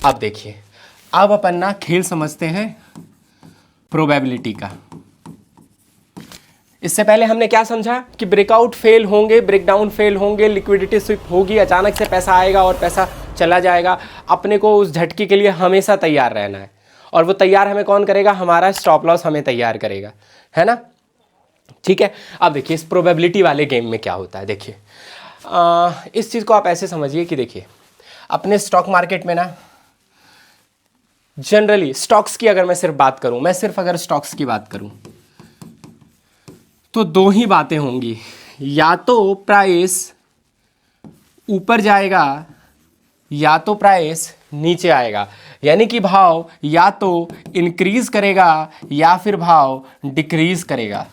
अब देखिए, अब अपन ना खेल समझते हैं प्रोबेबिलिटी का। इससे पहले हमने क्या समझा कि ब्रेकआउट फेल होंगे, ब्रेकडाउन फेल होंगे, लिक्विडिटी स्विप होगी, अचानक से पैसा आएगा और पैसा चला जाएगा। अपने को उस झटके के लिए हमेशा तैयार रहना है, और वो तैयार हमें कौन करेगा? हमारा स्टॉप लॉस हमें तैयार करेगा, है ना? ठीक है। अब देखिए इस प्रोबेबिलिटी वाले गेम में क्या होता है। देखिए इस चीज़ को आप ऐसे समझिए कि देखिए अपने स्टॉक मार्केट में ना जनरली स्टॉक्स की अगर मैं सिर्फ बात करूं, मैं सिर्फ अगर स्टॉक्स की बात करूं तो दो ही बातें होंगी, या तो प्राइस ऊपर जाएगा या तो प्राइस नीचे आएगा। यानी कि भाव या तो इंक्रीज करेगा या फिर भाव डिक्रीज करेगा।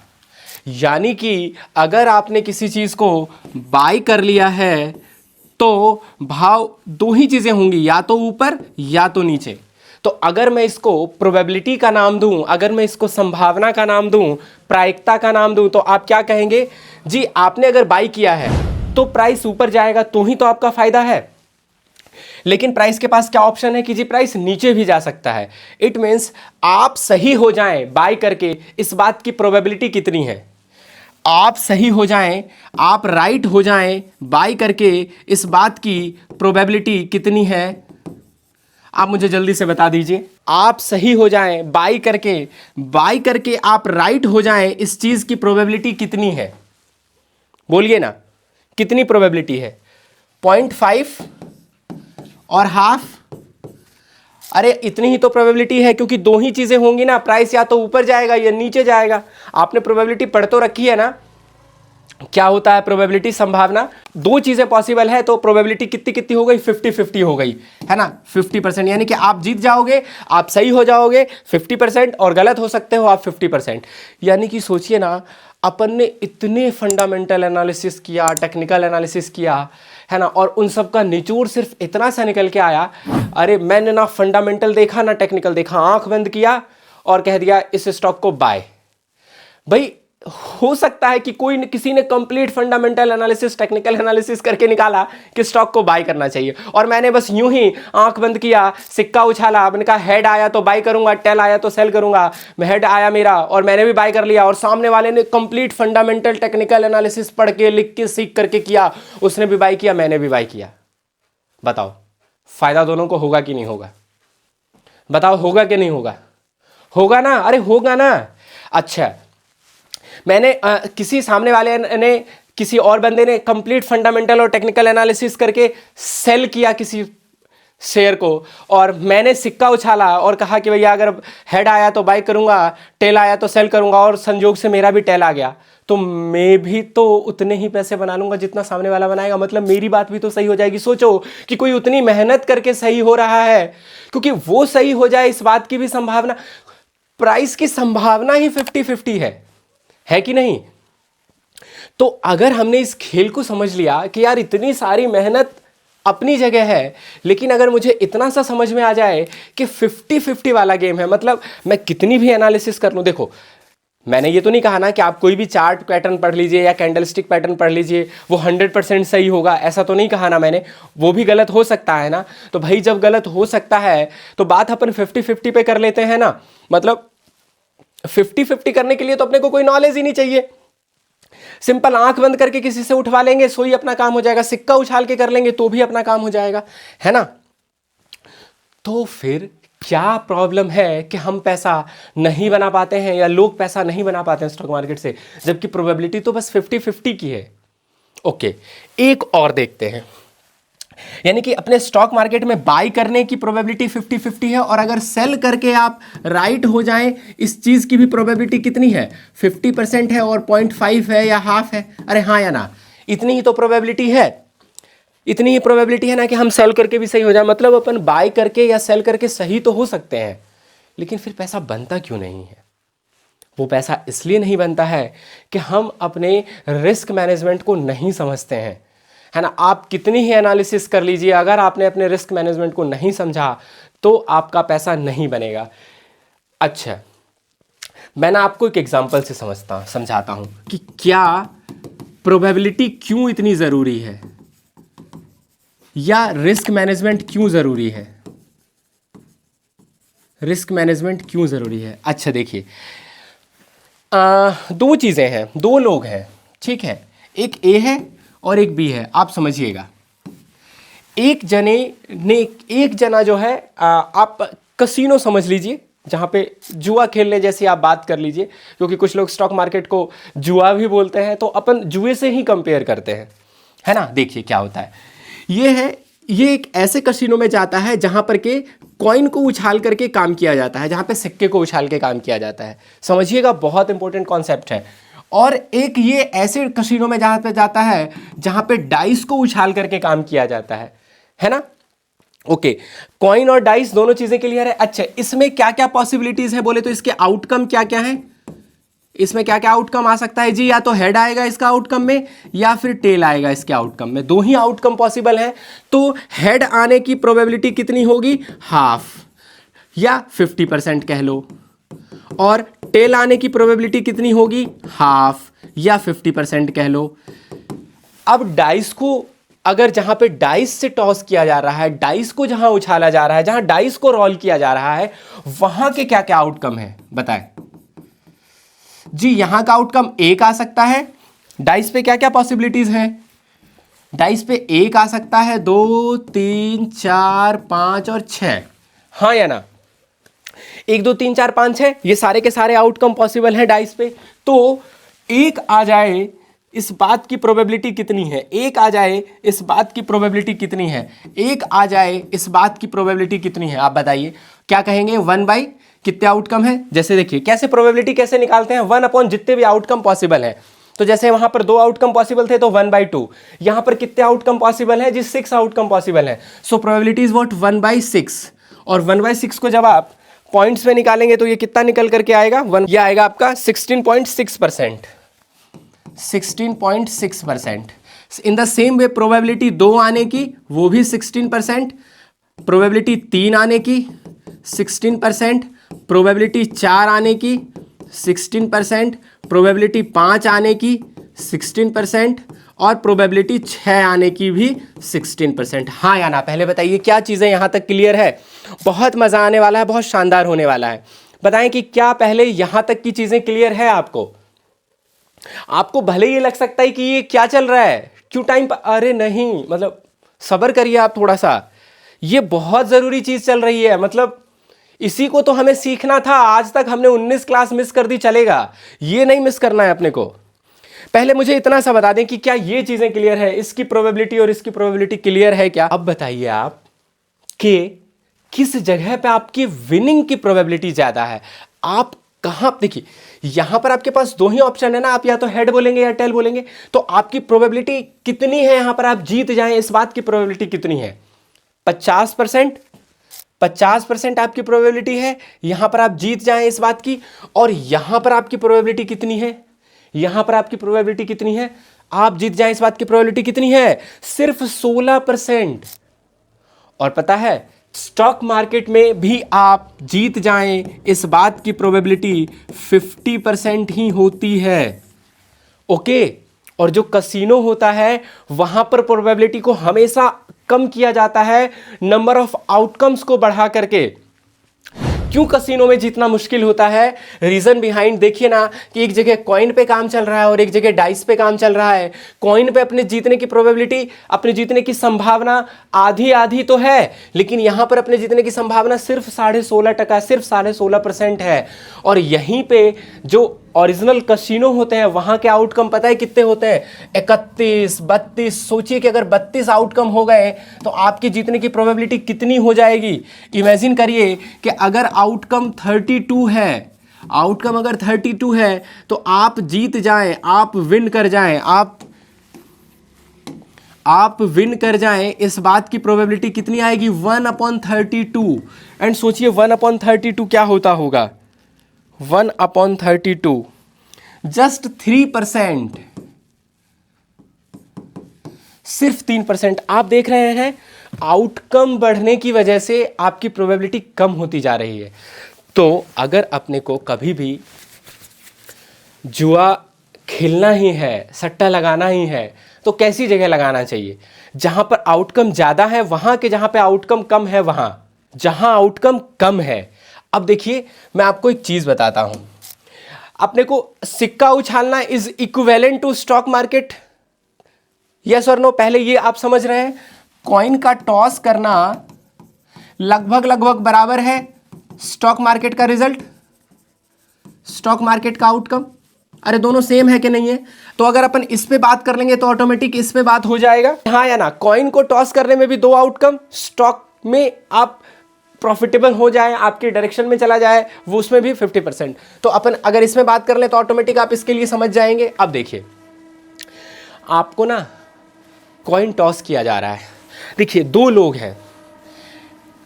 यानी कि अगर आपने किसी चीज़ को बाय कर लिया है तो भाव दो ही चीज़ें होंगी, या तो ऊपर या तो नीचे। तो अगर मैं इसको प्रोबेबिलिटी का नाम दूं, अगर मैं इसको संभावना का नाम दूं, प्रायिकता का नाम दूं, तो आप क्या कहेंगे? जी आपने अगर बाय किया है तो प्राइस ऊपर जाएगा तो ही तो आपका फायदा है। लेकिन प्राइस के पास क्या ऑप्शन है कि जी प्राइस नीचे भी जा सकता है। इट मीन्स आप सही हो जाएं बाय करके, इस बात की प्रोबेबिलिटी कितनी है? आप सही हो जाएं, आप राइट हो जाएं बाय करके, इस बात की प्रोबेबिलिटी कितनी है? आप मुझे जल्दी से बता दीजिए। आप सही हो जाएं बाय करके आप राइट हो जाएं, इस चीज की प्रोबेबिलिटी कितनी है? बोलिए ना, कितनी प्रोबेबिलिटी है? 0.5 और हाफ? अरे इतनी ही तो प्रोबेबिलिटी है, क्योंकि दो ही चीजें होंगी ना, प्राइस या तो ऊपर जाएगा या नीचे जाएगा। आपने प्रोबेबिलिटी पढ़ तो रखी है ना, क्या होता है प्रोबेबिलिटी, संभावना। दो चीजें पॉसिबल है तो प्रोबेबिलिटी कितनी कितनी हो गई? 50-50 हो गई, है ना? 50%, यानी कि आप जीत जाओगे, आप सही हो जाओगे 50% और गलत हो सकते हो आप 50%। यानी कि सोचिए ना, अपन ने इतने फंडामेंटल एनालिसिस किया, टेक्निकल एनालिसिस किया, है ना, और उन सब का निचोड़ सिर्फ इतना सा निकल के आया। अरे मैंने ना फंडामेंटल देखा ना टेक्निकल देखा, आंख बंद किया और कह दिया इस स्टॉक को बाय। भाई हो सकता है कि किसी ने complete fundamental analysis, technical analysis करके निकाला कि स्टॉक को बाय करना चाहिए, और मैंने बस यूं ही आंख बंद किया, सिक्का उछाला, मैंने कहा हेड आया तो बाय करूंगा, टेल आया तो सेल करूंगा। हेड आया मेरा और मैंने भी बाय कर लिया, और सामने वाले ने कंप्लीट फंडामेंटल टेक्निकल एनालिसिस पढ़ के, लिख के, सीख करके किया, उसने भी बाय किया, मैंने भी बाय किया। बताओ फायदा दोनों को होगा कि नहीं होगा? बताओ होगा कि नहीं होगा? होगा ना? अरे होगा ना। अच्छा, मैंने किसी सामने वाले ने, किसी और बंदे ने कंप्लीट फंडामेंटल और टेक्निकल एनालिसिस करके सेल किया किसी शेयर को, और मैंने सिक्का उछाला और कहा कि भैया अगर हेड आया तो बाय करूंगा, टेल आया तो सेल करूंगा, और संजोग से मेरा भी टेल आ गया, तो मैं भी तो उतने ही पैसे बना लूंगा जितना सामने वाला बनाएगा। मतलब मेरी बात भी तो सही हो जाएगी। सोचो कि कोई उतनी मेहनत करके सही हो रहा है, क्योंकि वो सही हो जाए इस बात की भी संभावना, प्राइस की संभावना ही 50-50 है कि नहीं? तो अगर हमने इस खेल को समझ लिया कि यार इतनी सारी मेहनत अपनी जगह है, लेकिन अगर मुझे इतना सा समझ में आ जाए कि 50-50 वाला गेम है, मतलब मैं कितनी भी एनालिसिस कर लूं। देखो मैंने ये तो नहीं कहा ना कि आप कोई भी चार्ट पैटर्न पढ़ लीजिए या कैंडलस्टिक पैटर्न पढ़ लीजिए वो 100% सही होगा, ऐसा तो नहीं कहा ना मैंने। वो भी गलत हो सकता है ना। तो भाई जब गलत हो सकता है तो बात अपन 50-50 पे कर लेते हैं ना। मतलब 50-50 करने के लिए तो अपने को कोई नॉलेज ही नहीं चाहिए। सिंपल आंख बंद करके किसी से उठवा लेंगे, सोई अपना काम हो जाएगा। सिक्का उछाल के कर लेंगे तो भी अपना काम हो जाएगा, है ना। तो फिर क्या प्रॉब्लम है कि हम पैसा नहीं बना पाते हैं या लोग पैसा नहीं बना पाते हैं स्टॉक मार्केट से, जबकि प्रोबेबिलिटी तो बस 50-50 की है। ओके, एक और देखते हैं। यानी कि अपने स्टॉक मार्केट में बाय करने की प्रोबेबिलिटी 50-50 है, और अगर सेल करके आप राइट हो जाएं, इस चीज की भी प्रोबेबिलिटी कितनी है? 50% है, और 0.5 है या हाफ है? अरे हाँ या ना, इतनी ही तो प्रोबेबिलिटी है। इतनी ही प्रोबेबिलिटी है ना कि हम सेल करके भी सही हो जाए। मतलब अपन बाय करके या सेल करके सही तो हो सकते हैं, लेकिन फिर पैसा बनता क्यों नहीं है? वो पैसा इसलिए नहीं बनता है कि हम अपने रिस्क मैनेजमेंट को नहीं समझते हैं, है ना। आप कितनी ही एनालिसिस कर लीजिए, अगर आपने अपने रिस्क मैनेजमेंट को नहीं समझा तो आपका पैसा नहीं बनेगा। अच्छा, मैं ना आपको एक एग्जांपल से समझाता हूं कि क्या प्रोबेबिलिटी क्यों इतनी ज़रूरी है या रिस्क मैनेजमेंट क्यों ज़रूरी है। रिस्क मैनेजमेंट क्यों ज़रूरी है? अच्छा देखिए, दो चीज़ें हैं, दो लोग हैं, ठीक है, एक ए है और एक बी है। आप समझिएगा, एक जना जो है, आप कसिनो समझ लीजिए, जहाँ पे जुआ खेलने जैसी आप बात कर लीजिए, क्योंकि कुछ लोग स्टॉक मार्केट को जुआ भी बोलते हैं, तो अपन जुए से ही कंपेयर करते हैं, है ना। देखिए क्या होता है, ये एक ऐसे कसिनो में जाता है जहाँ पर के कॉइन को उछाल करके काम किया जाता है, जहाँ पे सिक्के को उछाल के काम किया जाता है। समझिएगा, बहुत इंपॉर्टेंट कॉन्सेप्ट है। और एक ये ऐसे कसिनो में जहाँ पे जाता है जहाँ पे डाइस को उछाल करके काम किया जाता है ना। ओके, कॉइन और डाइस दोनों चीजें क्लियर है। अच्छा, इसमें क्या क्या पॉसिबिलिटीज है बोले तो इसके आउटकम क्या क्या है, इसमें क्या क्या आउटकम आ सकता है जी? या तो हेड आएगा इसका आउटकम में, या फिर टेल आएगा इसके आउटकम में, दो ही आउटकम पॉसिबल है। तो हेड आने की प्रोबेबिलिटी कितनी होगी? हाफ या 50% कह लो। और टेल आने की प्रोबेबिलिटी कितनी होगी? हाफ या 50% कह लो। अब डाइस को अगर जहां पे डाइस से टॉस किया जा रहा है, डाइस को जहां उछाला जा रहा है, जहां डाइस को रोल किया जा रहा है, वहां के क्या क्या आउटकम है बताएं जी? यहां का आउटकम एक आ सकता है। डाइस पे क्या क्या पॉसिबिलिटीज हैं? डाइस पे एक आ सकता है, 2 3 4 5 और 6, हाँ या ना? 1 2 3 4 5 6, ये सारे के सारे आउटकम पॉसिबल है डाइस पे। तो एक आ जाए, इस बात की प्रोबेबिलिटी कितनी है? एक आ जाए, इस बात की प्रोबेबिलिटी कितनी है? एक आ जाए, इस बात की प्रोबेबिलिटी कितनी है? आप बताइए, क्या कहेंगे? 1 बाई कितने आउटकम है? जैसे देखिए कैसे प्रोबेबिलिटी कैसे निकालते हैं, 1 अपॉन जितने भी आउटकम पॉसिबल है। तो जैसे वहां पर 2 आउटकम पॉसिबल थे तो 1/2। यहां पर कितने आउटकम पॉसिबल है जी? 6 आउटकम पॉसिबल है। So probability is what? 1/6। और 1/6 को जब आप पॉइंट्स में निकालेंगे तो ये कितना निकल करके आएगा? ये आएगा आपका 16.6%। 16.6%। In the same way probability 2 आने की, वो भी 16%। प्रोबेबिलिटी 3 आने की 16%। प्रोबेबिलिटी 4 आने की 16%। प्रोबेबिलिटी 5 आने की 16%। और प्रोबेबिलिटी 6 आने की भी 16%। हाँ या ना? पहले बताइए, क्या चीज़ें यहाँ तक क्लियर है? बहुत मज़ा आने वाला है, बहुत शानदार होने वाला है। बताएं कि क्या पहले यहाँ तक की चीज़ें क्लियर है आपको? आपको भले ये लग सकता है कि ये क्या चल रहा है, क्यों टाइम पर, अरे नहीं, मतलब सब्र करिए आप थोड़ा सा, ये बहुत ज़रूरी चीज़ चल रही है। मतलब इसी को तो हमें सीखना था। आज तक हमने 19 क्लास मिस कर दी, चलेगा, ये नहीं मिस करना है अपने को। पहले मुझे इतना सा बता दें कि क्या ये चीज़ें क्लियर है, इसकी प्रोबेबिलिटी और इसकी प्रोबेबिलिटी क्लियर है क्या? अब बताइए आप कि किस जगह पे आपकी विनिंग की प्रोबेबिलिटी ज़्यादा है। आप कहां, देखिए यहां पर आपके पास दो ही ऑप्शन है ना, आप या तो हेड बोलेंगे या टेल बोलेंगे। तो आपकी प्रोबेबिलिटी कितनी है यहां पर आप जीत जाएं, इस बात की प्रोबेबिलिटी कितनी है? 50%। 50% आपकी प्रोबेबिलिटी है यहां पर आप जीत जाएं इस बात की। और यहां पर आपकी प्रोबेबिलिटी कितनी है? यहां पर आपकी प्रोबेबिलिटी कितनी है आप जीत जाएं इस बात की? प्रोबेबिलिटी कितनी है? सिर्फ 16%। और पता है, स्टॉक मार्केट में भी आप जीत जाएं इस बात की प्रोबेबिलिटी 50% ही होती है। ओके, और जो कसिनो होता है वहां पर प्रोबेबिलिटी को हमेशा कम किया जाता है, नंबर ऑफ आउटकम्स को बढ़ा करके। क्यों कसिनो में जीतना मुश्किल होता है? रीजन बिहाइंड देखिए ना, कि एक जगह कॉइन पे काम चल रहा है और एक जगह डाइस पे काम चल रहा है। कॉइन पे अपने जीतने की प्रोबेबिलिटी, अपने जीतने की संभावना आधी आधी तो है, लेकिन यहां पर अपने जीतने की संभावना सिर्फ 16.5%, सिर्फ 16.5% है। और यहीं पे जो ओरिजिनल कसिनो होते हैं वहां के आउटकम पता है कितने होते हैं? 31, 32। सोचिए कि अगर 32 आउटकम हो गए तो आपकी जीतने की प्रोबेबिलिटी कितनी हो जाएगी? इमेजिन करिए कि अगर आउटकम 32 है, आउटकम अगर 32 है तो आप जीत जाएं, आप विन कर जाएं, आप विन कर जाएं, इस बात की प्रोबेबिलिटी कितनी आएगी? 1/32। एंड सोचिए 1/32 क्या होता होगा? 1/32 जस्ट 3%, सिर्फ 3%। आप देख रहे हैं आउटकम बढ़ने की वजह से आपकी प्रोबेबिलिटी कम होती जा रही है। तो अगर अपने को कभी भी जुआ खेलना ही है, सट्टा लगाना ही है, तो कैसी जगह लगाना चाहिए? जहां पर आउटकम ज़्यादा है वहां के, जहां पे आउटकम कम है वहां। जहां आउटकम कम है अब देखिए मैं आपको एक चीज बताता हूं, अपने को सिक्का उछालना is equivalent to stock market, yes or no? पहले ये आप समझ रहे हैं, कॉइन का टॉस करना लगभग लगभग बराबर है स्टॉक मार्केट का रिजल्ट, स्टॉक मार्केट का आउटकम। अरे दोनों सेम है कि नहीं है? तो अगर अपन इस पे बात कर लेंगे तो ऑटोमेटिक इस पे बात हो जाएगा, हाँ या ना? कॉइन को टॉस करने में भी दो आउटकम, स्टॉक में आप प्रॉफिटेबल हो जाए, आपके डायरेक्शन में चला जाए, वो उसमें भी 50%। तो अपन अगर इसमें बात कर ले तो ऑटोमेटिक आप इसके लिए समझ जाएंगे। अब देखिए आपको ना कॉइन टॉस किया जा रहा है, देखिए दो लोग हैं,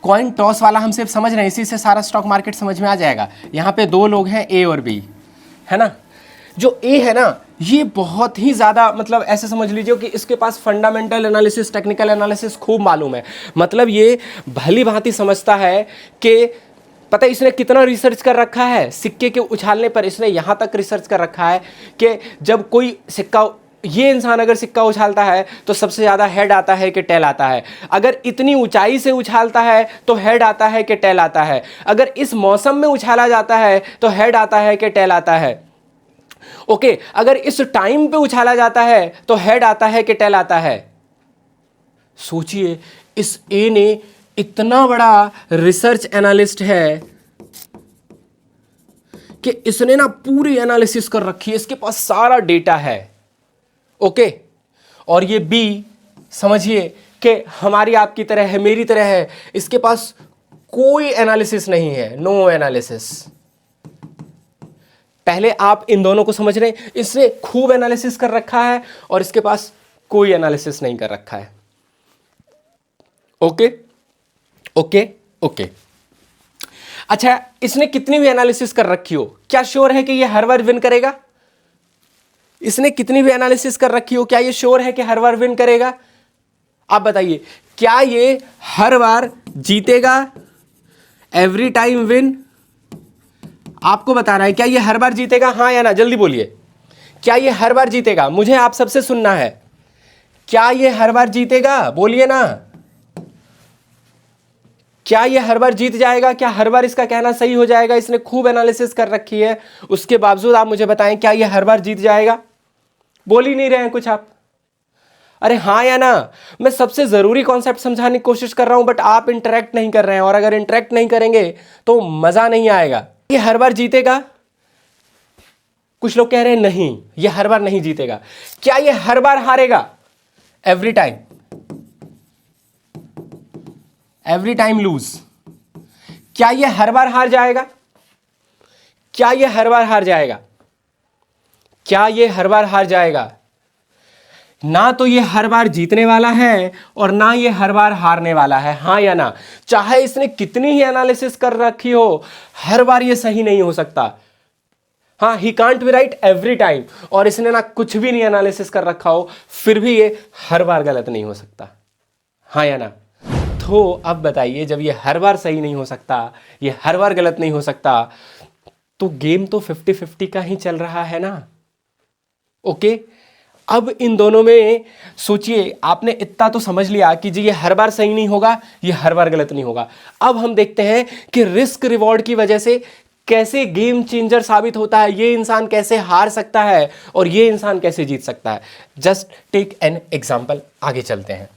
कॉइन टॉस वाला हम सिर्फ समझ रहे हैं, इसी से सारा स्टॉक मार्केट समझ में आ जाएगा। यहाँ पे दो लोग हैं ए और बी, है ना? जो ए है ना ये बहुत ही ज़्यादा, मतलब ऐसे समझ लीजिए कि इसके पास फंडामेंटल एनालिसिस, टेक्निकल एनालिसिस खूब मालूम है। मतलब ये भली भांति समझता है कि पता है इसने कितना रिसर्च कर रखा है सिक्के के उछालने पर। इसने यहाँ तक रिसर्च कर रखा है कि जब कोई सिक्का, ये इंसान अगर सिक्का उछालता है तो सबसे ज़्यादा हेड आता है कि टेल आता है, अगर इतनी ऊंचाई से उछालता है तो हेड आता है कि टेल आता है, अगर इस मौसम में उछाला जाता है तो हेड आता है कि टेल आता है, ओके, अगर इस टाइम पे उछाला जाता है तो हेड आता है कि टेल आता है। सोचिए इस ए ने इतना बड़ा रिसर्च एनालिस्ट है कि इसने ना पूरी एनालिसिस कर रखी है, इसके पास सारा डेटा है, ओके। और ये बी समझिए कि हमारी आपकी तरह है, मेरी तरह है, इसके पास कोई एनालिसिस नहीं है, नो एनालिसिस। पहले आप इन दोनों को समझ रहे हैं, इसने खूब एनालिसिस कर रखा है और इसके पास कोई एनालिसिस नहीं कर रखा है, ओके ओके ओके। अच्छा, इसने कितनी भी एनालिसिस कर रखी हो, क्या श्योर है कि ये हर बार विन करेगा? इसने कितनी भी एनालिसिस कर रखी हो, क्या ये श्योर है कि हर बार विन करेगा? आप बताइए, क्या ये हर बार जीतेगा? Every time win? आपको बताना है, क्या ये हर बार जीतेगा, हाँ या ना? जल्दी बोलिए, क्या ये हर बार जीतेगा? मुझे आप सबसे सुनना है, क्या ये हर बार जीतेगा? बोलिए ना, क्या ये हर बार जीत जाएगा? क्या हर बार इसका कहना सही हो जाएगा? इसने खूब एनालिसिस कर रखी है, उसके बावजूद आप मुझे बताएं, क्या ये हर बार जीत जाएगा? बोल ही नहीं रहे हैं कुछ आप। अरे हाँ या ना? मैं सबसे जरूरी कॉन्सेप्ट समझाने की कोशिश कर रहा हूं, बट आप इंटरेक्ट नहीं कर रहे हैं, और अगर इंटरेक्ट नहीं करेंगे तो मजा नहीं आएगा। ये हर बार जीतेगा? कुछ लोग कह रहे हैं नहीं, ये हर बार नहीं जीतेगा। क्या ये हर बार हारेगा? Every time, every time lose. क्या ये हर बार हार जाएगा? क्या ये हर बार हार जाएगा? क्या ये हर बार हार जाएगा? ना तो ये हर बार जीतने वाला है और ना ये हर बार हारने वाला है, हाँ या ना? चाहे इसने कितनी ही एनालिसिस कर रखी हो, हर बार ये सही नहीं हो सकता। हाँ, he can't be right every time. और इसने ना कुछ भी नहीं एनालिसिस कर रखा हो, फिर भी ये हर बार गलत नहीं हो सकता, हाँ या ना? तो अब बताइए, जब ये हर बार सही नहीं हो सकता, ये हर बार गलत नहीं हो सकता, तो गेम तो 50-50 का ही चल रहा है ना, ओके। अब इन दोनों में सोचिए, आपने इतना तो समझ लिया कि जी ये हर बार सही नहीं होगा, ये हर बार गलत नहीं होगा। अब हम देखते हैं कि रिस्क रिवॉर्ड की वजह से कैसे गेम चेंजर साबित होता है, ये इंसान कैसे हार सकता है और ये इंसान कैसे जीत सकता है। जस्ट टेक एन एग्जाम्पल, आगे चलते हैं।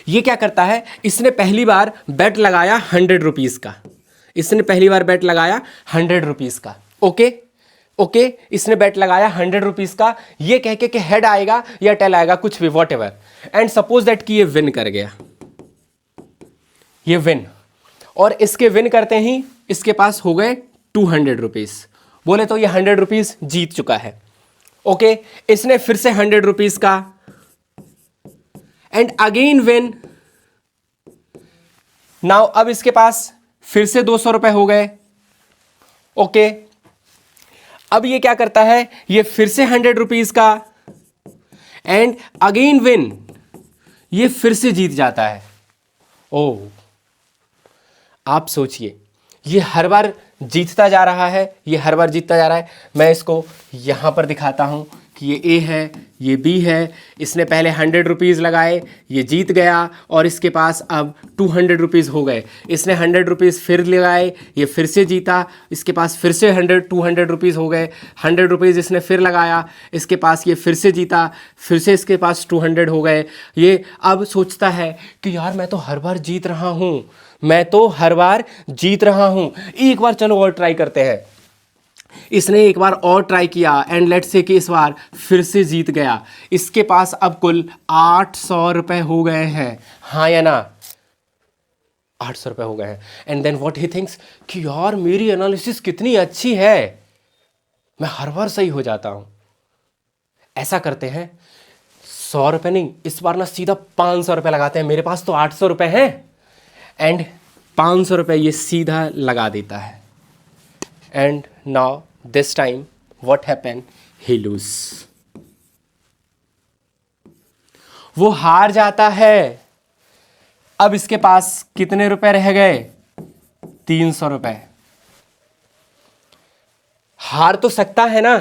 ये क्या करता है, इसने पहली बार बेट लगाया 100 रुपीज का, इसने पहली बार बेट लगाया 100 रुपीज का, ओके ओके। इसने बेट लगाया 100 रुपीज का, ये कह के कि हेड आएगा या टेल आएगा, कुछ भी, what ever, and suppose that कि ये विन कर गया, ये विन, और इसके विन करते ही इसके पास हो गए 200 रुपीज। बोले तो ये 100 रुपीज जीत चुका है, ओके। इसने फिर से 100 रुपीज का, एंड अगेन विन। नाउ अब इसके पास फिर से 200 रुपए हो गए, ओके। अब ये क्या करता है, ये फिर से 100 रुपीज का, एंड अगेन विन, ये फिर से जीत जाता है। ओ, आप सोचिए, ये हर बार जीतता जा रहा है, ये हर बार जीतता जा रहा है। मैं इसको यहां पर दिखाता हूं कि ये ए है, ये बी है, इसने पहले 100 रुपीज़ लगाए, ये जीत गया और इसके पास अब 200 रुपीज़ हो गए। इसने 100 रुपीज़ फिर लगाए, ये फिर से जीता, इसके पास फिर से 200 रुपीज़ हो गए। 100 रुपीज़ इसने फिर लगाया, इसके पास ये फिर से जीता, फिर से इसके पास 200 हो गए। ये अब सोचता है कि यार मैं तो हर बार जीत रहा हूँ, मैं तो हर बार जीत रहा हूँ, एक बार चलो और ट्राई करते हैं। इसने एक बार और ट्राई किया एंड लेट्स से कि इस बार फिर से जीत गया। इसके पास अब कुल 800 रुपए हो गए हैं, हाँ या ना? 800 रुपए हो गए हैं। And then what he thinks कि यार मेरी एनालिसिस कितनी अच्छी है, मैं हर बार सही हो जाता हूं। ऐसा करते हैं, 100 रुपए नहीं, इस बार ना सीधा 500 रुपए लगाते हैं, मेरे पास तो 800 रुपए हैं। एंड 500 रुपए ये सीधा लगा देता है। And now this time what happened? He lose. वो हार जाता है। अब इसके पास कितने रुपए रह गए? 300 रुपए। हार तो सकता है ना,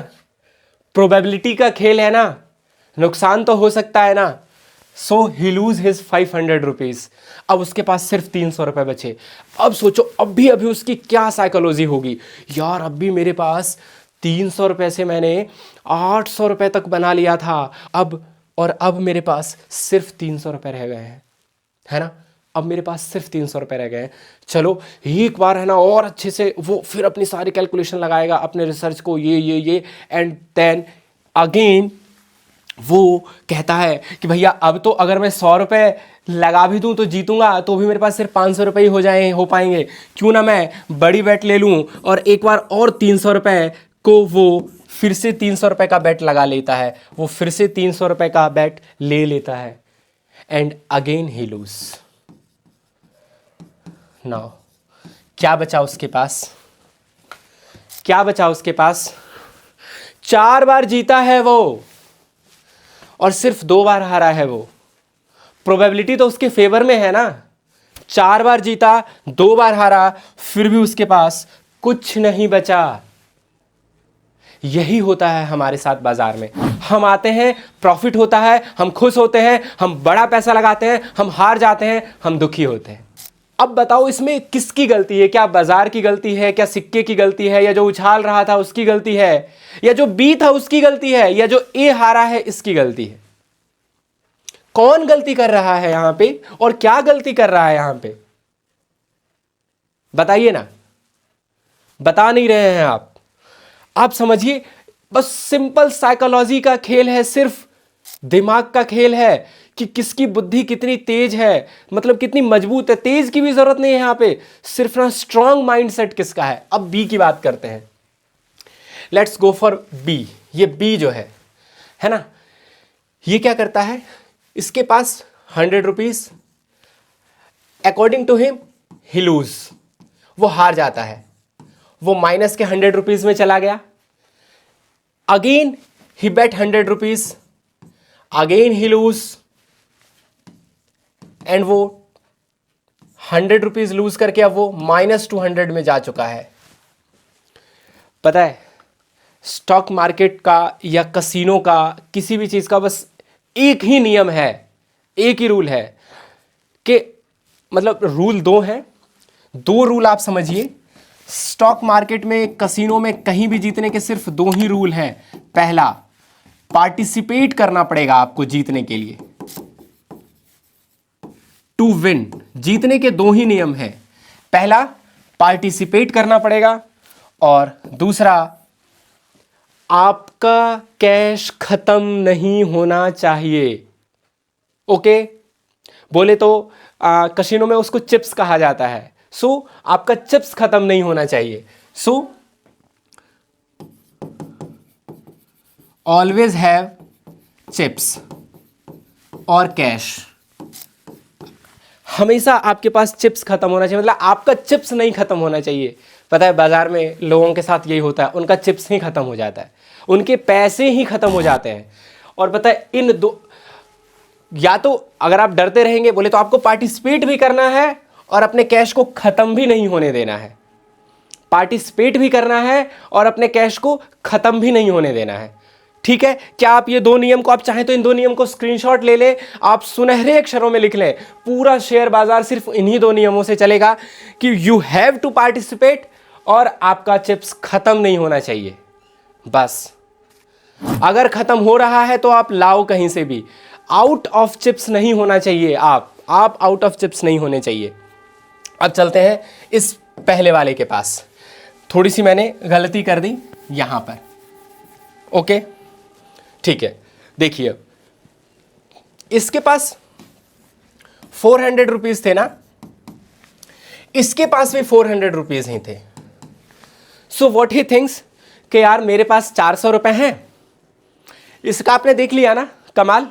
प्रोबेबिलिटी का खेल है ना, नुकसान तो हो सकता है ना। सो ही लूज हिज 500 रुपीज। अब उसके पास सिर्फ 300 रुपए बचे। अब सोचो अभी अभी उसकी क्या साइकोलॉजी होगी, यार अभी मेरे पास 300 रुपए से मैंने 800 रुपए तक बना लिया था, अब मेरे पास सिर्फ 300 रुपए रह गए हैं, है ना? अब मेरे पास सिर्फ 300 रुपए रह गए हैं। चलो एक बार है ना और अच्छे से वो फिर अपनी सारी कैलकुलेशन लगाएगा, अपने रिसर्च को, ये एंड देन अगेन वो कहता है कि भैया अब तो अगर मैं 100 रुपए लगा भी दूं तो जीतूंगा, तो भी मेरे पास सिर्फ 500 रुपए ही हो पाएंगे। क्यों ना मैं बड़ी बेट ले लूं और एक बार और 300 रुपए को वो फिर से 300 रुपए का बेट लगा लेता है। वो फिर से 300 रुपए का बेट ले लेता है and again he lose. Now क्या बचा उसके पास? क्या बचा उसके पास? 4 बार जीता है वो और सिर्फ 2 बार हारा है वो। प्रोबेबिलिटी तो उसके फेवर में है ना। 4 बार जीता, 2 बार हारा, फिर भी उसके पास कुछ नहीं बचा। यही होता है हमारे साथ बाजार में। हम आते हैं, प्रॉफिट होता है, हम खुश होते हैं, हम बड़ा पैसा लगाते हैं, हम हार जाते हैं, हम दुखी होते हैं। अब बताओ इसमें किसकी गलती है? क्या बाजार की गलती है, क्या सिक्के की गलती है, या जो उछाल रहा था उसकी गलती है, या जो बी था उसकी गलती है, या जो ए हारा है इसकी गलती है? कौन गलती कर रहा है यहां पे और क्या गलती कर रहा है यहां पे? बताइए ना। बता नहीं रहे हैं आप समझिए, बस सिंपल साइकोलॉजी का खेल है, सिर्फ दिमाग का खेल है कि किसकी बुद्धि कितनी तेज है, मतलब कितनी मजबूत है। तेज की भी जरूरत नहीं है यहां पे, सिर्फ ना स्ट्रॉन्ग माइंडसेट किसका है। अब बी की बात करते हैं। Let's go for B. ये बी जो है ना, ये क्या करता है? इसके पास 100 rupees, according to him he lose. वो हार जाता है, वो माइनस के 100 रुपीज में चला गया। Again he bet 100 rupees, again he lose and वो 100 रुपीज लूज करके अब वो -200 में जा चुका है। पता है स्टॉक मार्केट का या कसिनो का, किसी भी चीज का बस एक ही नियम है, एक ही रूल है कि मतलब रूल 2 हैं। 2 रूल आप समझिए। स्टॉक मार्केट में, कसिनो में, कहीं भी जीतने के सिर्फ 2 ही रूल हैं। पहला, पार्टिसिपेट करना पड़ेगा आपको जीतने के लिए, टू विन। जीतने के 2 ही नियम हैं। पहला, पार्टिसिपेट करना पड़ेगा, और दूसरा, आपका कैश खत्म नहीं होना चाहिए। ओके, बोले तो कसिनो में उसको चिप्स कहा जाता है। सो आपका चिप्स खत्म नहीं होना चाहिए। सो ऑलवेज हैव चिप्स और कैश। हमेशा आपके पास चिप्स खत्म होना चाहिए, मतलब आपका चिप्स नहीं खत्म होना चाहिए। पता है बाजार में लोगों के साथ यही होता है, उनका चिप्स ही खत्म हो जाता है, उनके पैसे ही खत्म हो जाते हैं। और पता है इन दो, या तो अगर आप डरते रहेंगे, बोले तो आपको पार्टिसिपेट भी करना है और अपने कैश को खत्म भी नहीं होने देना है। पार्टिसिपेट भी करना है और अपने कैश को खत्म भी नहीं होने देना है। ठीक है, क्या आप ये दो नियम को आप चाहें तो इन दो नियम को स्क्रीनशॉट ले लें, आप सुनहरे अक्षरों में लिख लें। पूरा शेयर बाजार सिर्फ इन्हीं दो नियमों से चलेगा कि यू हैव टू पार्टिसिपेट और आपका चिप्स खत्म नहीं होना चाहिए। बस अगर खत्म हो रहा है तो आप लाओ कहीं से भी, आउट ऑफ चिप्स नहीं होना चाहिए, आप आउट ऑफ चिप्स नहीं होने चाहिए। अब चलते हैं इस पहले वाले के पास। थोड़ी सी मैंने गलती कर दी यहां पर, ओके ठीक है। देखिए इसके पास 400 रुपीज थे ना, इसके पास भी 400 रुपीज ही थे। सो व्हाट ही थिंक्स कि यार मेरे पास 400 रुपए हैं, इसका आपने देख लिया ना कमाल,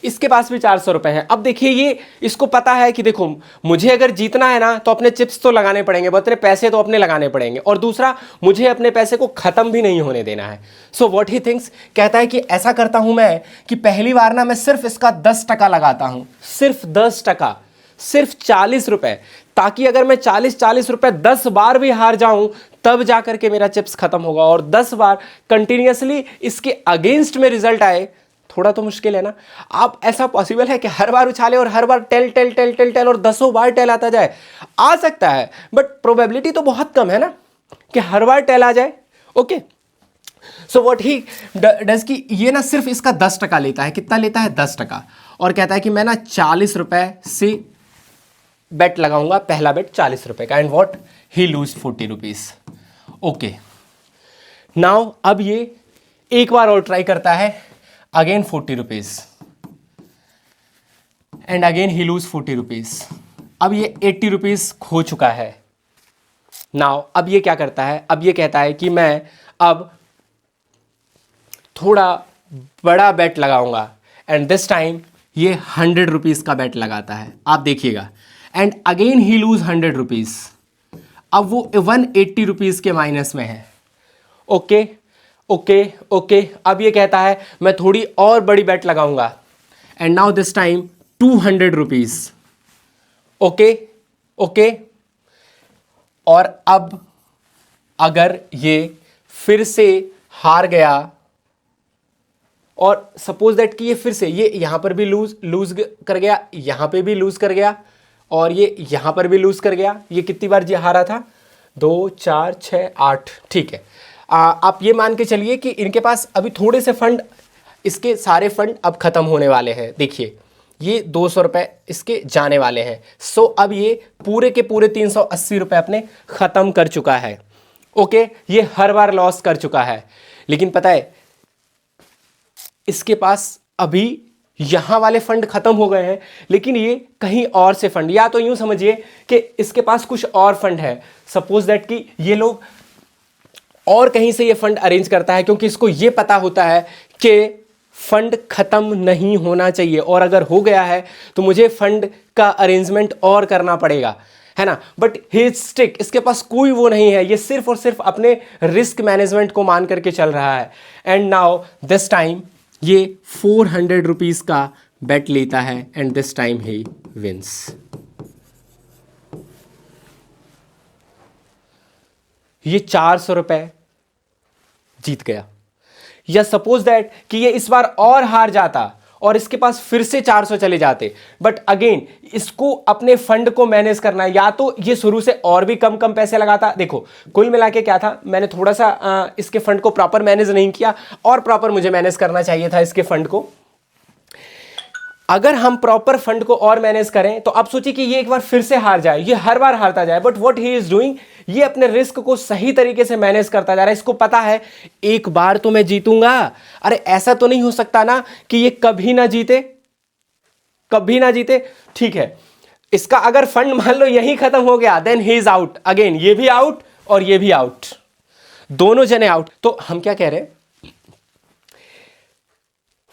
इसके पास भी 400 रुपए हैं। अब देखिए ये इसको पता है कि देखो मुझे अगर जीतना है ना तो अपने चिप्स तो लगाने पड़ेंगे, उतने पैसे तो अपने लगाने पड़ेंगे, और दूसरा मुझे अपने पैसे को खत्म भी नहीं होने देना है। सो व्हाट ही थिंक्स कहता है कि ऐसा करता हूं मैं कि पहली बार ना मैं सिर्फ इसका 10% लगाता हूं, सिर्फ 10%, सिर्फ 40 रुपए, ताकि अगर मैं 40 रुपए 10 बार भी हार जाऊं तब जाकर के मेरा चिप्स खत्म होगा, और 10 बार कंटिन्यूअसली इसके अगेंस्ट में रिजल्ट आए। थोड़ा तो मुश्किल है ना। आप ऐसा पॉसिबल है कि हर बार उछाले और हर बार tail tail tail tail tail और 10 बार टेल आता जाए? आ सकता है, बट प्रोबेबिलिटी तो बहुत कम है ना कि हर बार टेल आ जाए। Okay, so what he does कि ये ना सिर्फ इसका 10% लेता है। कितना लेता है? 10%, और कहता है कि मैं ना 40 रुपए से बेट लगाऊंगा, पहला बेट 40 रुपए का, and what he lose 40 rupees. Okay, now अब ये एक बार और ट्राई करता है, again 40 rupees, and again he lose 40 rupees. अब ये 80 रुपीज खो चुका है। नाउ अब ये क्या करता है? अब ये कहता है कि मैं अब थोड़ा बड़ा बेट लगाऊंगा, एंड दिस टाइम ये 100 रुपीज का बेट लगाता है। आप देखिएगा, and again he lose 100 rupees. अब वो 180 रुपीज के माइनस में है। ओके ओके ओके, अब ये कहता है मैं थोड़ी और बड़ी बेट लगाऊंगा, and now this time 200 rupees. Okay okay, और अब अगर ये फिर से हार गया, और सपोज दैट कि ये फिर से ये यहां पर भी लूज कर गया, यहां पे भी लूज कर गया, और ये यहां पर भी लूज कर गया। ये कितनी बार ये हारा था? 2 4 6 8, ठीक है। आप ये मान के चलिए कि इनके पास अभी थोड़े से फंड, इसके सारे फंड अब खत्म होने वाले हैं। देखिए ये 200 रुपए इसके जाने वाले हैं। सो अब ये पूरे के पूरे 380 रुपए अपने खत्म कर चुका है। ओके, ये हर बार लॉस कर चुका है, लेकिन पता है इसके पास अभी यहां वाले फंड खत्म हो गए हैं, लेकिन ये कहीं और से फंड, या तो यूं समझिए कि इसके पास कुछ और फंड है। सपोज दैट कि ये लोग और कहीं से ये फंड अरेंज करता है, क्योंकि इसको ये पता होता है कि फंड खत्म नहीं होना चाहिए, और अगर हो गया है तो मुझे फंड का अरेंजमेंट और करना पड़ेगा, है ना। बट ही स्टिक, इसके पास कोई वो नहीं है, ये सिर्फ और सिर्फ अपने रिस्क मैनेजमेंट को मान करके चल रहा है। एंड नाउ दिस टाइम ये 400 रुपीज का बेट लेता है, and this time he wins. ये 400 रुपए जीत गया। या सपोज दैट कि ये इस बार और हार जाता और इसके पास फिर से 400 चले जाते, बट अगेन इसको अपने फंड को मैनेज करना है, या तो ये शुरू से और भी कम कम पैसे लगाता। देखो कुल मिला के क्या था, मैंने थोड़ा सा इसके फंड को प्रॉपर मैनेज नहीं किया, और प्रॉपर मुझे मैनेज करना चाहिए था इसके फंड को। अगर हम प्रॉपर फंड को और मैनेज करें तो आप सोचिए कि ये एक बार फिर से हार जाए, ये हर बार हारता जाए, but what he is doing, ये अपने रिस्क को सही तरीके से मैनेज करता जा रहा है। इसको पता है एक बार तो मैं जीतूंगा, अरे ऐसा तो नहीं हो सकता ना कि ये कभी ना जीते, कभी ना जीते। ठीक है, इसका अगर फंड मान लो यही खत्म हो गया, then he is out again, ये भी आउट और ये भी आउट, दोनों जने आउट। तो हम क्या कह रहे हैं,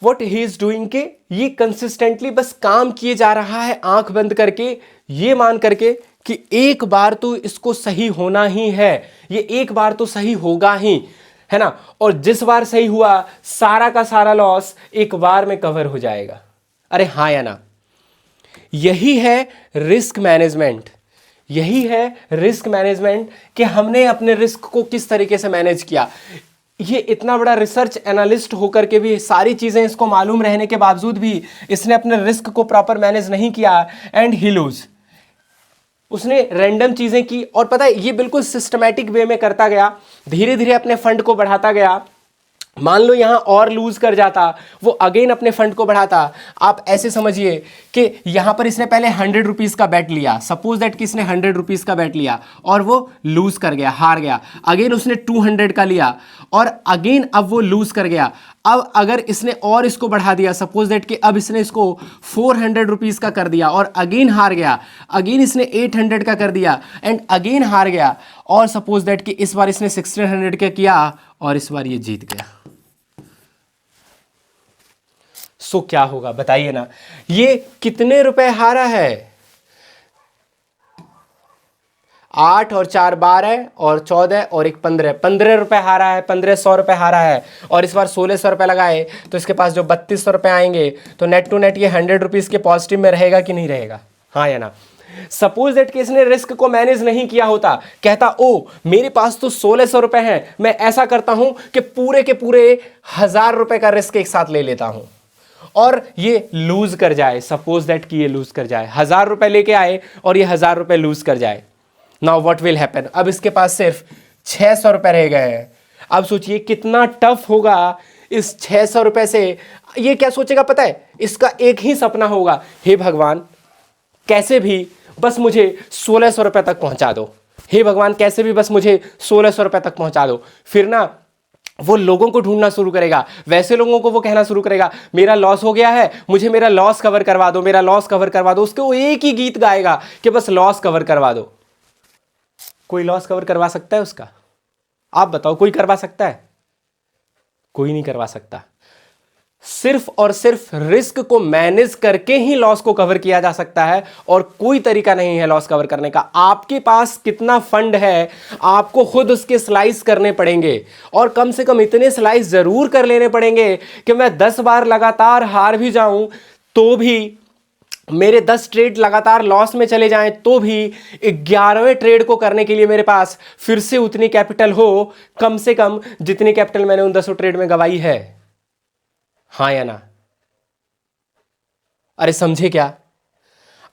What he is doing के ये कंसिस्टेंटली बस काम किए जा रहा है, आंख बंद करके, ये मान करके कि एक बार तो इसको सही होना ही है, ये एक बार तो सही होगा ही, है ना। और जिस बार सही हुआ सारा का सारा लॉस एक बार में कवर हो जाएगा। अरे हाँ या ना, यही है रिस्क मैनेजमेंट, यही है रिस्क मैनेजमेंट कि हमने अपने रिस्क को किस तरीके से मैनेज किया। ये इतना बड़ा रिसर्च एनालिस्ट होकर के भी, सारी चीज़ें इसको मालूम रहने के बावजूद भी इसने अपने रिस्क को प्रॉपर मैनेज नहीं किया एंड ही लूज। उसने रैंडम चीज़ें की और पता है ये बिल्कुल सिस्टमैटिक वे में करता गया, धीरे धीरे अपने फंड को बढ़ाता गया। मान लो यहां और लूज कर जाता, वो अगेन अपने फंड को बढ़ाता। आप ऐसे समझिए कि यहां पर इसने पहले 100 रुपीज़ का बैट लिया, सपोज दैट कि इसने 100 रुपीज़ का बैट लिया और वो लूज कर गया, हार गया। अगेन उसने 200 का लिया और अगेन अब वो लूज कर गया। अब अगर इसने और इसको बढ़ा दिया, सपोज दैट कि अब इसने इसको 400 रुपीज़ का कर दिया और अगेन हार गया। अगेन इसने 800 का कर दिया एंड अगेन हार गया। और सपोज दैट कि इस बार इसने 1600 का किया और इस बार ये जीत गया। सो क्या होगा बताइए ना, ये कितने रुपए हारा है? 8 और 4 12 और 14 और 1 15, 15 रुपए हारा है, 1500 रुपए हारा है। और इस बार 1600 रुपए लगाए तो इसके पास जो 3200 रुपए आएंगे, तो नेट टू नेट ये 100 रुपीज़ के पॉजिटिव में रहेगा कि नहीं रहेगा? हाँ या ना? सपोज दैट कि इसने रिस्क को मैनेज नहीं किया होता, कहता ओ मेरे पास तो 1600 रुपए हैं, मैं ऐसा करता हूं कि पूरे के पूरे 1000 रुपए का रिस्क एक साथ ले लेता हूं, और ये लूज कर जाए। सपोज दैट कि ये लूज कर जाए, 1000 रुपए लेके आए और ये 1000 रुपए लूज कर जाए। Now what will happen? अब इसके पास सिर्फ 600 रुपए रह गए हैं। अब सोचिए कितना टफ होगा इस 600 रुपए से। ये क्या सोचेगा पता है? इसका एक ही सपना होगा, हे भगवान कैसे भी बस मुझे 1600 रुपए तक पहुंचा दो, हे भगवान कैसे भी बस मुझे 1600 रुपए तक पहुंचा दो। फिर ना वो लोगों को ढूंढना शुरू करेगा, वैसे लोगों को वो कहना शुरू करेगा मेरा लॉस हो गया है, मुझे मेरा लॉस कवर करवा दो, मेरा लॉस कवर करवा दो। उसके वो एक ही गीत गाएगा कि बस लॉस कवर करवा दो। कोई लॉस कवर करवा सकता है उसका? आप बताओ, कोई करवा सकता है? कोई नहीं करवा सकता। सिर्फ और सिर्फ रिस्क को मैनेज करके ही लॉस को कवर किया जा सकता है, और कोई तरीका नहीं है लॉस कवर करने का। आपके पास कितना फंड है, आपको खुद उसके स्लाइस करने पड़ेंगे, और कम से कम इतने स्लाइस जरूर कर लेने पड़ेंगे कि मैं 10 बार लगातार हार भी जाऊं तो भी, मेरे 10 ट्रेड लगातार लॉस में चले जाएं तो भी 11वें ट्रेड को करने के लिए मेरे पास फिर से उतनी कैपिटल हो, कम से कम जितनी कैपिटल मैंने उन 10 ट्रेड में गवाई है। हाँ या ना? अरे समझे क्या?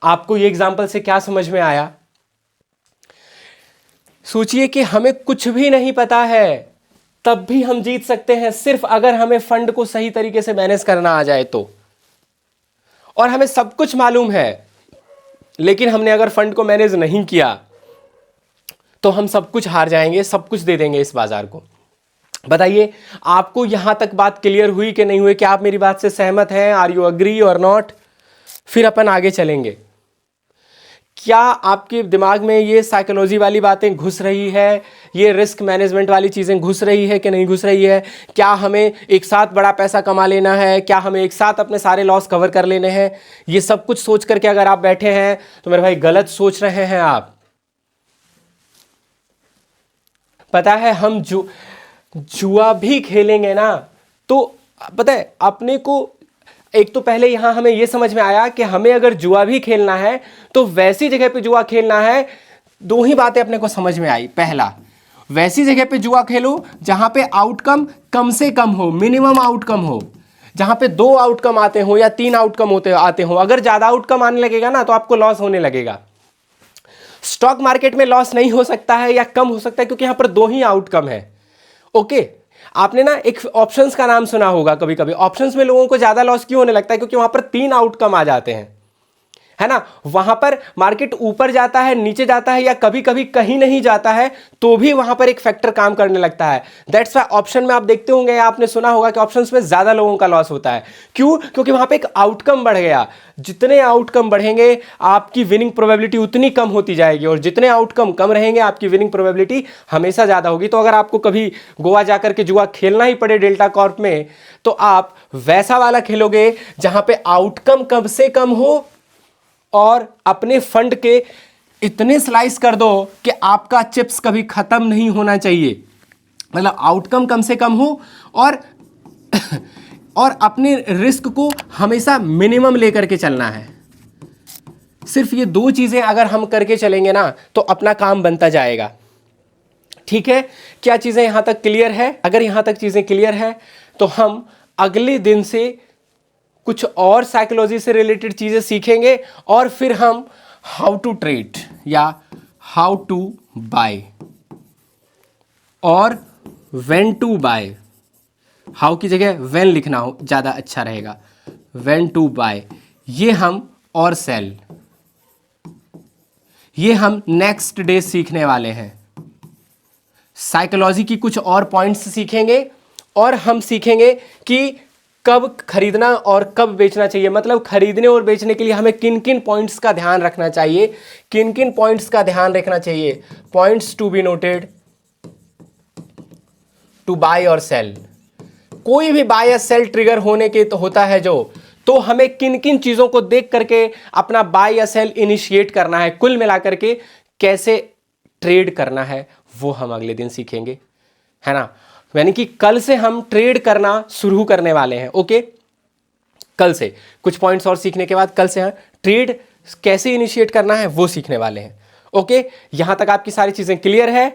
आपको ये एग्जांपल से क्या समझ में आया? सोचिए कि हमें कुछ भी नहीं पता है तब भी हम जीत सकते हैं, सिर्फ अगर हमें फंड को सही तरीके से मैनेज करना आ जाए तो। और हमें सब कुछ मालूम है, लेकिन हमने अगर फंड को मैनेज नहीं किया तो हम सब कुछ हार जाएंगे, सब कुछ दे देंगे इस बाजार को। बताइए, आपको यहां तक बात क्लियर हुई कि नहीं हुई? क्या आप मेरी बात से सहमत हैं? आर यू अग्री और नॉट? फिर अपन आगे चलेंगे। क्या आपके दिमाग में ये साइकोलॉजी वाली बातें घुस रही है, ये रिस्क मैनेजमेंट वाली चीज़ें घुस रही है कि नहीं घुस रही है? क्या हमें एक साथ बड़ा पैसा कमा लेना है? क्या हमें एक साथ अपने सारे लॉस कवर कर लेने हैं? ये सब कुछ सोच करके अगर आप बैठे हैं तो मेरे भाई गलत सोच रहे हैं आप। पता है, हम जुआ भी खेलेंगे ना तो पता है अपने को, एक तो पहले यहां हमें यह समझ में आया कि हमें अगर जुआ भी खेलना है तो वैसी जगह पे जुआ खेलना है। दो ही बातें अपने को समझ में आई। पहला, वैसी जगह पे जुआ खेलो जहां पे आउटकम कम से कम हो, मिनिमम आउटकम हो, जहां पे 2 आउटकम आते हो या 3 आउटकम आते हो। अगर ज्यादा आउटकम आने लगेगा ना तो आपको लॉस होने लगेगा। स्टॉक मार्केट में लॉस नहीं हो सकता है या कम हो सकता है क्योंकि यहां पर 2 ही आउटकम है। ओके, आपने ना एक ऑप्शंस का नाम सुना होगा कभी कभी। ऑप्शंस में लोगों को ज्यादा लॉस क्यों होने लगता है? क्योंकि वहां पर 3 आउटकम आ जाते हैं, है ना। वहां पर मार्केट ऊपर जाता है, नीचे जाता है, या कभी कभी कहीं नहीं जाता है, तो भी वहां पर एक फैक्टर काम करने लगता है। दैट्स व्हाई ऑप्शन में आप देखते होंगे या आपने सुना होगा कि ऑप्शंस में ज्यादा लोगों का लॉस होता है। क्यों? क्योंकि वहां पर एक आउटकम बढ़ गया। जितने आउटकम बढ़ेंगे आपकी विनिंग प्रोबेबिलिटी उतनी कम होती जाएगी, और जितने आउटकम कम रहेंगे आपकी विनिंग प्रोबेबिलिटी हमेशा ज्यादा होगी। तो अगर आपको कभी गोवा जाकर के जुआ खेलना ही पड़े डेल्टा कॉर्प में, तो आप वैसा वाला खेलोगे जहां पे आउटकम कम से कम हो, और अपने फंड के इतने स्लाइस कर दो कि आपका चिप्स कभी खत्म नहीं होना चाहिए। मतलब आउटकम कम से कम हो और और अपने रिस्क को हमेशा मिनिमम लेकर के चलना है। सिर्फ ये 2 चीजें अगर हम करके चलेंगे ना तो अपना काम बनता जाएगा। ठीक है, क्या चीज़ें यहाँ तक क्लियर है? अगर यहाँ तक चीज़ें क्लियर है तो हम अगले दिन से कुछ और साइकोलॉजी से रिलेटेड चीज़ें सीखेंगे और फिर हम हाउ टू ट्रेड या हाउ टू बाय और व्हेन टू बाय, हाउ की जगह व्हेन लिखना हो ज़्यादा अच्छा रहेगा, व्हेन टू बाय, ये हम और सेल, ये हम नेक्स्ट डे सीखने वाले हैं। साइकोलॉजी की कुछ और पॉइंट्स सीखेंगे और हम सीखेंगे कि कब खरीदना और कब बेचना चाहिए, मतलब खरीदने और बेचने के लिए हमें किन किन पॉइंट्स का ध्यान रखना चाहिए, किन किन पॉइंट्स का ध्यान रखना चाहिए, points to be noted to buy और सेल। कोई भी बाय या सेल ट्रिगर होने के तो होता है जो, तो हमें किन किन चीज़ों को देख करके अपना बाय या सेल इनिशिएट करना है, कुल मिलाकर के कैसे ट्रेड करना है वो हम अगले दिन सीखेंगे, है ना। यानी कि कल से हम ट्रेड करना शुरू करने वाले हैं। ओके, कल से कुछ पॉइंट्स और सीखने के बाद कल से हम ट्रेड कैसे इनिशिएट करना है वो सीखने वाले हैं। ओके, यहां तक आपकी सारी चीज़ें क्लियर है।